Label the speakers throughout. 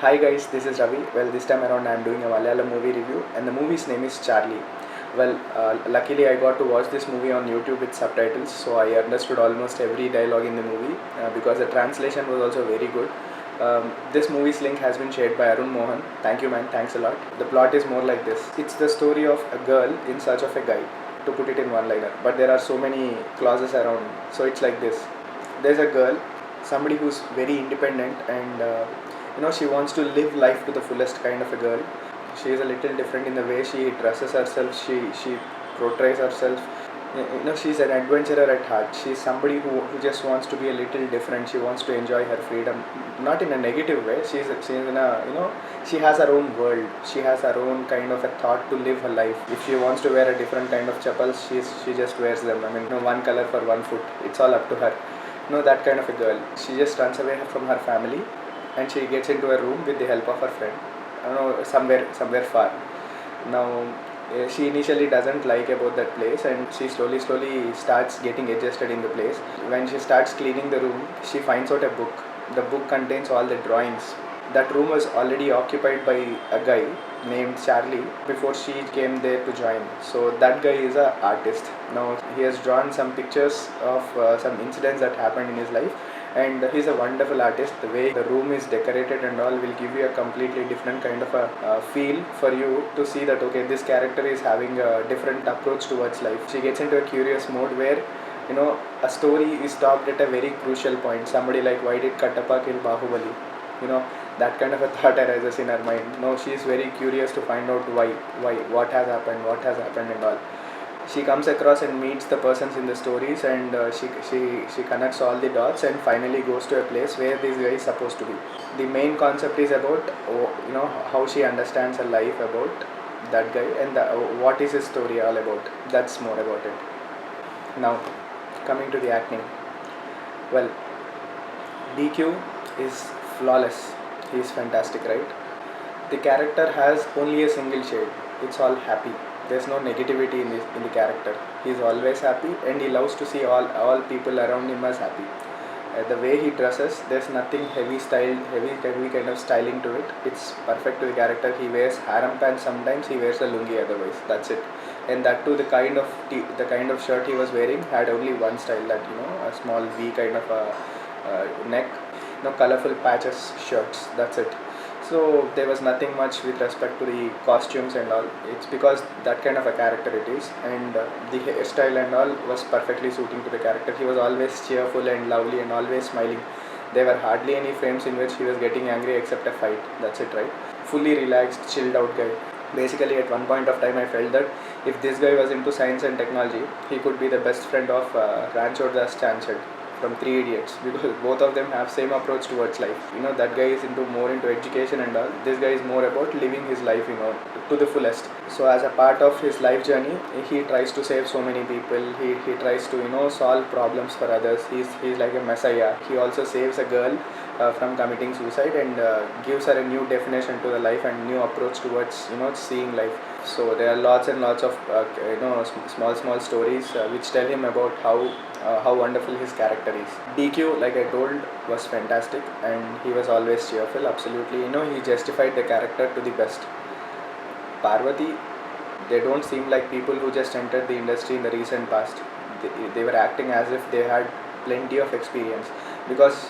Speaker 1: Hi guys, this is Ravi. Well, this time around I am doing a Malayalam movie review and the movie's name is Charlie. Well, luckily I got to watch this movie on YouTube with subtitles, so I understood almost every dialogue in the movie because the translation was also very good. This movie's link has been shared by Arun Mohan. Thank you man, thanks a lot. The plot is more like this. It's the story of a girl in search of a guy, to put it in one liner. But there are so many clauses around. So it's like this. There's a girl, somebody who's very independent and she wants to live life to the fullest kind of a girl. She is a little different in the way she dresses herself, she portrays herself. She's an adventurer at heart. She's somebody who just wants to be a little different. She wants to enjoy her freedom, not in a negative way. She's in a, she has her own world. She has her own kind of a thought to live her life. If she wants to wear a different kind of chappals, she just wears them. I mean, one color for one foot. It's all up to her. That kind of a girl. She just runs away from her family and she gets into a room with the help of her friend. Somewhere far. Now she initially doesn't like about that place and she slowly starts getting adjusted in the place. When she starts cleaning the room, she finds out a book. The book contains all the drawings. That room was already occupied by a guy named Charlie before she came there to join. So that guy is an artist. Now he has drawn some pictures of some incidents that happened in his life, and he's a wonderful artist. The way the room is decorated and all will give you a completely different kind of a feel for you to see that okay, this character is having a different approach towards life. She gets into a curious mode where a story is stopped at a very crucial point. Somebody like, why did Kattappa kill Bahubali? That kind of a thought arises in her mind. No, she is very curious to find out why, what has happened and all. She comes across and meets the persons in the stories, and she connects all the dots and finally goes to a place where this guy is supposed to be. The main concept is about how she understands her life about that guy and what is his story all about. That's more about it. Now, coming to the acting. Well, DQ is flawless. He is fantastic, right? The character has only a single shade. It's all happy. There's no negativity in the character. He's always happy and he loves to see all people around him as happy. The way he dresses, there's nothing heavy kind of styling to it. It's perfect to the character. He wears harem pants sometimes. He wears a lungi otherwise. That's it. And that too, the kind of shirt he was wearing had only one style. That a small V kind of a neck. Colorful patches shirts. That's it. So there was nothing much with respect to the costumes and all. It's because that kind of a character it is, and the hairstyle and all was perfectly suiting to the character. He was always cheerful and lovely and always smiling. There were hardly any frames in which he was getting angry except a fight. That's it, right? Fully relaxed, chilled out guy. Basically, at one point of time, I felt that if this guy was into science and technology, he could be the best friend of Rancho Das Chanched from Three Idiots, because both of them have same approach towards life. That guy is more into education and all. This guy is more about living his life, to the fullest. So as a part of his life journey, he tries to save so many people. He tries to solve problems for others. He's like a messiah. He also saves a girl from committing suicide and gives her a new definition to the life and new approach towards seeing life. So there are lots and lots of small stories which tell him about how wonderful his character is. DQ, like I told, was fantastic and he was always cheerful. Absolutely, he justified the character to the best. Parvati, they don't seem like people who just entered the industry in the recent past. They were acting as if they had plenty of experience because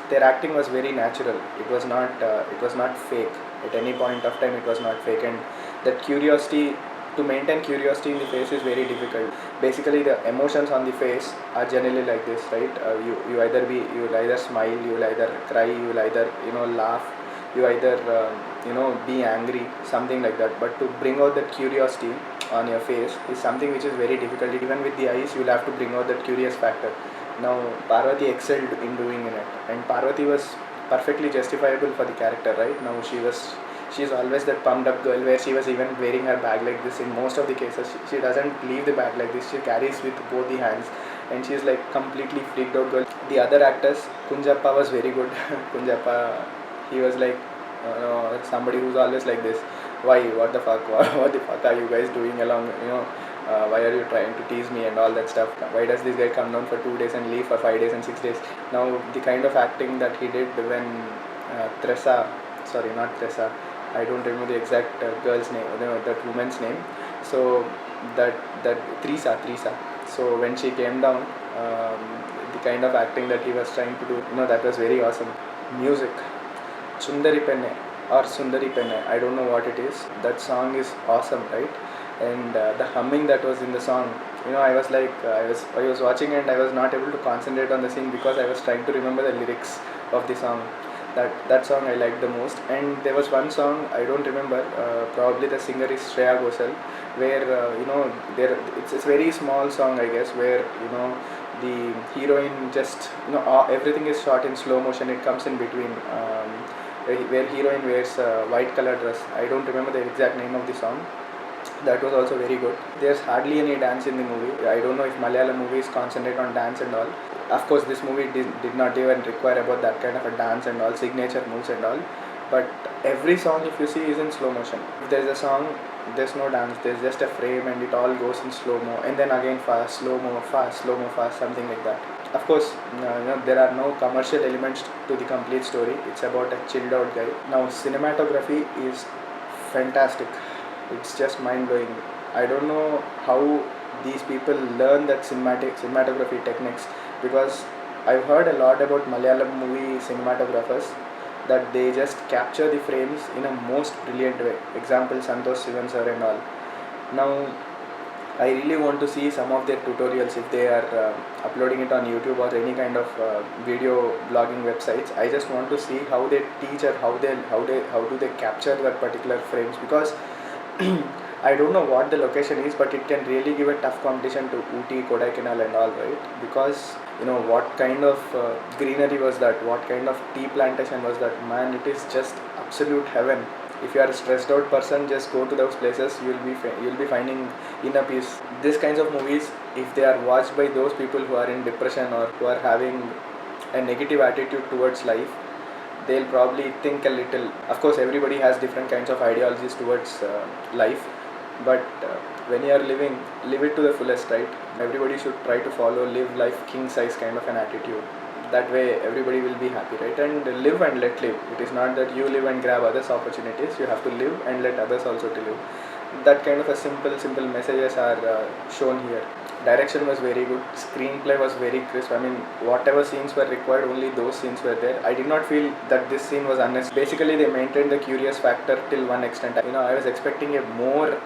Speaker 1: their acting was very natural. It was not fake. At any point of time, it was not fake, and that curiosity, to maintain curiosity in the face is very difficult. Basically, the emotions on the face are generally like this, right? You either smile, you will either cry, you will either laugh, you either be angry, something like that. But to bring out that curiosity on your face is something which is very difficult. Even with the eyes, you will have to bring out that curious factor. Now Parvati excelled in doing it, and Parvati was perfectly justifiable for the character, right? Now she's always that pumped up girl where she was even wearing her bag like this. In most of the cases, she doesn't leave the bag like this. She carries with both the hands, and she's like completely freaked out girl. The other actors, Kunjappa was very good. Kunjappa, he was like somebody who's always like this. Why? What the fuck? What the fuck are you guys doing along? Why are you trying to tease me and all that stuff? Why does this guy come down for 2 days and leave for 5 days and 6 days? Now the kind of acting that he did when Tressa, sorry, not Tessa. I don't remember the exact girl's name, that woman's name. So that that Teresa. So when she came down, the kind of acting that he was trying to do, that was very awesome. Music, Sundari Penne or Sundari Penne, I don't know what it is. That song is awesome, right? And the humming that was in the song, I was like, I was watching and I was not able to concentrate on the scene because I was trying to remember the lyrics of the song. That song I liked the most. And there was one song I don't remember. Probably the singer is Shreya Ghosal, where there it's a very small song, I guess, where the heroine just everything is shot in slow motion. It comes in between. Where heroine wears a white color dress. I don't remember the exact name of the song. That was also very good. There's hardly any dance in the movie. I don't know if Malayalam movies concentrate on dance and all. Of course, this movie did not even require about that kind of a dance and all, signature moves and all. But every song, if you see, is in slow motion. If there's a song, there's no dance. There's just a frame and it all goes in slow mo. And then again fast, slow mo, fast, something like that. Of course, there are no commercial elements to the complete story. It's about a chilled out guy. Now, cinematography is fantastic. It's just mind blowing. I don't know how these people learn that cinematography techniques, because I've heard a lot about Malayalam movie cinematographers that they just capture the frames in a most brilliant way. Example, Santosh Sivan sir and all. Now, I really want to see some of their tutorials if they are uploading it on YouTube or any kind of video blogging websites. I just want to see how they teach or how do they capture that particular frames, because I don't know what the location is, but it can really give a tough competition to Ooty, Kodaikanal and all, right? Because what kind of greenery was that? What kind of tea plantation was that? Man, it is just absolute heaven. If you are a stressed out person, just go to those places. You'll be finding inner peace. These kinds of movies, if they are watched by those people who are in depression or who are having a negative attitude towards life, they'll probably think a little. Of course, everybody has different kinds of ideologies towards life, but when you are living, live it to the fullest, right? Everybody should try to follow live life king size kind of an attitude. That way everybody will be happy, right? And live and let live. It is not that you live and grab others opportunities. You have to live and let others also to live. That kind of a simple messages are shown here. Direction was very good. Screenplay was very crisp. I mean, whatever scenes were required, only those scenes were there. I did not feel that this scene was unnecessary. Basically, they maintained the curious factor till one extent. I was expecting a more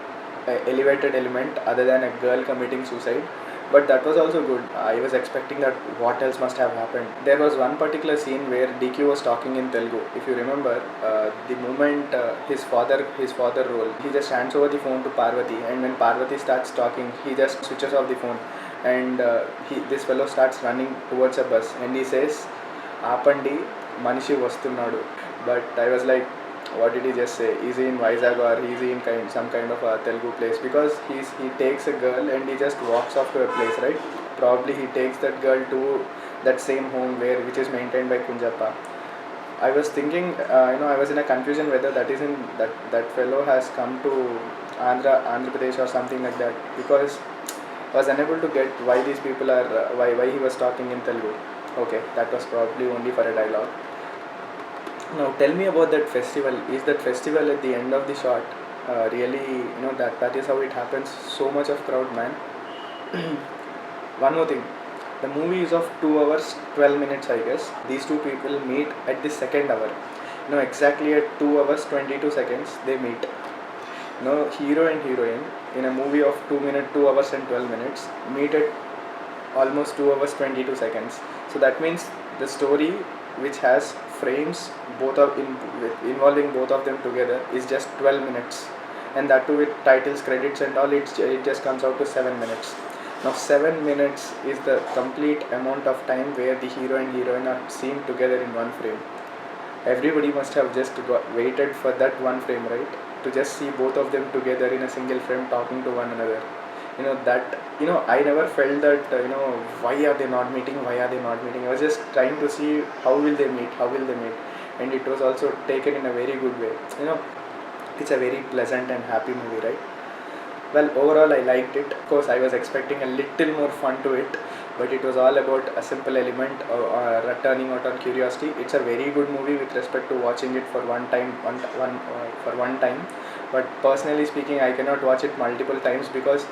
Speaker 1: elevated element other than a girl committing suicide, but that was also good. I was expecting that what else must have happened. There was one particular scene where DQ was talking in Telugu. If you remember, the moment his father role, he just hands over the phone to Parvati, and when Parvati starts talking, he just switches off the phone, and this fellow starts running towards a bus, and he says, "Apandi, Manishi vastunnadu." But I was like, what did he just say? Is he in Vizag or is he in some kind of a Telugu place? Because he takes a girl and he just walks off to a place, right? Probably he takes that girl to that same home which is maintained by Kunjappa. I was thinking, I was in a confusion whether that is in that fellow has come to Andhra Pradesh or something like that, because I was unable to get why these people are why he was talking in Telugu. Okay, that was probably only for a dialogue. Now tell me about that festival. Is that festival at the end of the shot really, that is how it happens? So much of crowd, man. One more thing. The movie is of 2 hours 12 minutes, I guess. These two people meet at the second hour. Exactly at 2 hours 22 seconds they meet. Hero and heroine in a movie of 2 hours and 12 minutes meet at almost 2 hours 22 seconds. So that means the story, which has frames involving both of them together, is just 12 minutes, and that too with titles, credits and all, it just comes out to 7 minutes. Now 7 minutes is the complete amount of time where the hero and heroine are seen together in one frame. Everybody must have just waited for that one frame, right? To just see both of them together in a single frame talking to one another. I never felt that, why are they not meeting? I was just trying to see how will they meet, and it was also taken in a very good way. It's a very pleasant and happy movie, right? Well, overall, I liked it. Of course, I was expecting a little more fun to it, but it was all about a simple element turning out on curiosity. It's a very good movie with respect to watching it for one time. But personally speaking, I cannot watch it multiple times because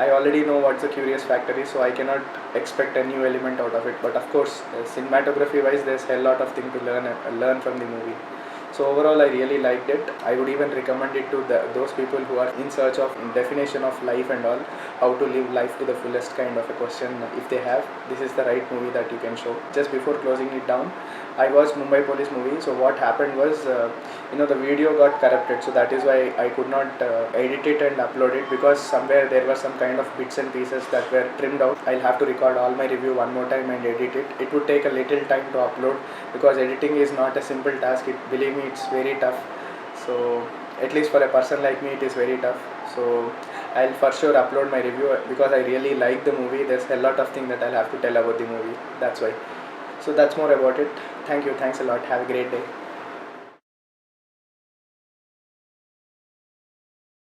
Speaker 1: I already know what the curious factor is, so I cannot expect a new element out of it. But of course, cinematography wise, there's a lot of thing to learn from the movie. So overall, I really liked it. I would even recommend it to those people who are in search of definition of life and all, how to live life to the fullest kind of a question. If they have, this is the right movie that you can show. Just before closing it down, I watched Mumbai Police movie. So what happened was, the video got corrupted. So that is why I could not edit it and upload it, because somewhere there were some kind of bits and pieces that were trimmed out. I'll have to record all my review one more time and edit it. It would take a little time to upload because editing is not a simple task. Believe me, it's very tough. So at least for a person like me, it is very tough. So I'll for sure upload my review because I really like the movie. There's a lot of things that I'll have to tell about the movie. That's why. So that's more about it. Thank you. Thanks a lot. Have a great day.